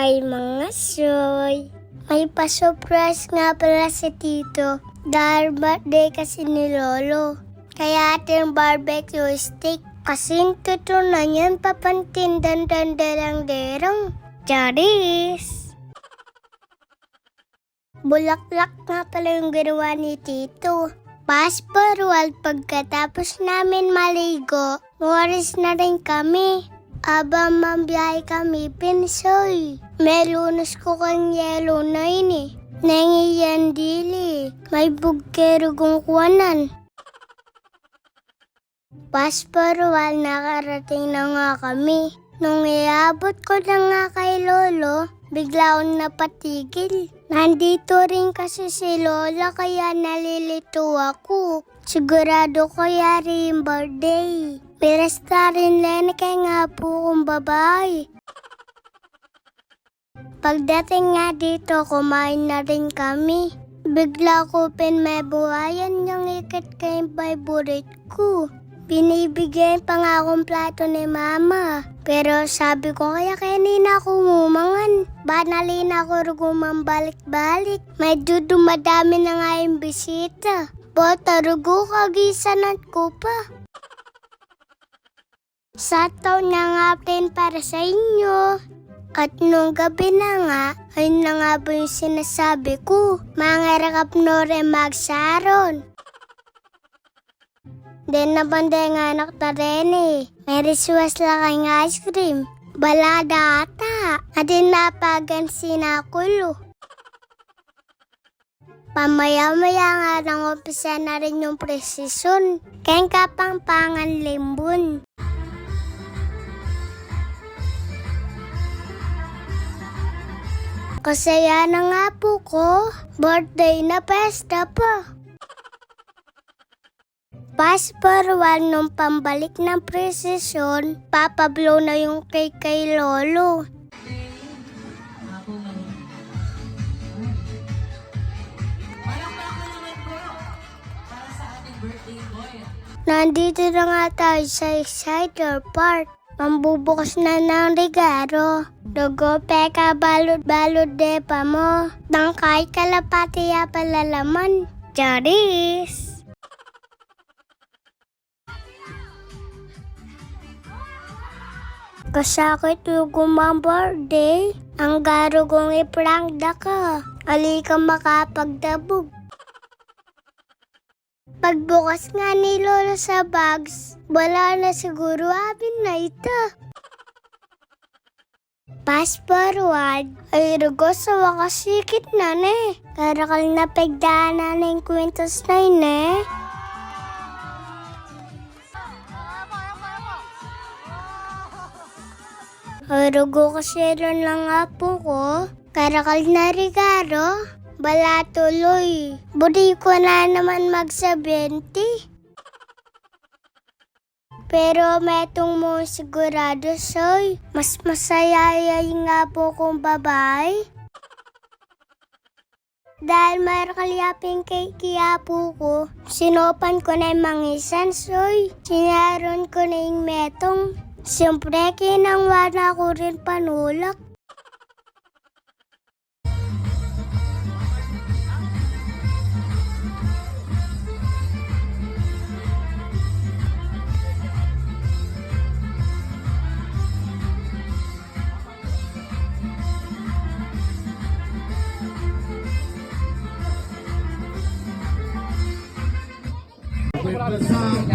Hi mga soy! May pa-surprise nga pala si Tito dahil birthday kasi ni Lolo. Kaya ating barbecue steak kasing tutunan yan papantindan-dandarang-derang. Charis! Bulaklak nga pala yung ginawa ni Tito. Pasparual pagkatapos namin maligo, waris na rin kami. Abang mambiyahe kami, pinsoy. May lunas ko kang yelo na ini. Nangiyan dili, may bugkero kong kuwanan. Pasparual nakarating na nga kami. Nung iabot ko na nga kay Lolo, bigla akong napatigil. Nandito rin kasi si Lola kaya nalilito ako. Sigurado ko yari yung birthday. Pirasta rin lang kaya nga po kong babae. Pagdating nga dito, kumain na rin kami. Bigla ko pinmebuhayan yung ikat kayong favorite ko. Binibigyan pa nga akong plato ni Mama. Pero sabi ko kaya kanina ako ngumangan. Banalin ako rugumang balik-balik. Medyo dumadami na nga yung bisita. Bota rugo kagisanat ko pa. Sa taon na nga din para sa inyo. At nung gabi na nga, ayun na nga ba yung sinasabi ko. Mangarap no rin magsaron. Then nabanday nga anak na rin eh. May risuas lang kayong ice cream. Balada ata. At napagan sinakulo. Pamaya-maya nga nang umpisa na rin yung presisyon. Kaya kapang-pangan limbun. Kasaya na nga po ko. Birthday na pesta pa. Pasparual nung pambalik ng presisyon, papablow na yung cake kay Lolo. Nandito na nga tayo sa Exciter Park. Mambubukas na ng regalo. Dugo, peka, balod-balod de pa mo. Tangkay, kalapati ya palalaman. Charis! Kasakit yung gumang birthday. Ang garo kong iprank da ka. Ali ka makapagdabog. Pagbukas nga ni Lolo sa bags, wala na siguro abin na ito. Pasparuad, ay rugo sa wakas sikit na ne. Karakal na pagdaan na yung kwentos na yun eh. Ay rugo kasi rin lang nga po ko. Karakal na regalo. Bala tuloy. Budi ko na naman mag-70. Pero metong mo sigurado soy. Mas masaya nga po kong babae. Dahil marakalyapin kay Kiyapo ko, sinopan ko na yung mangisan soy. Sinaron ko na yung metong. Siyempre kinangwana ko rin panulak. With the song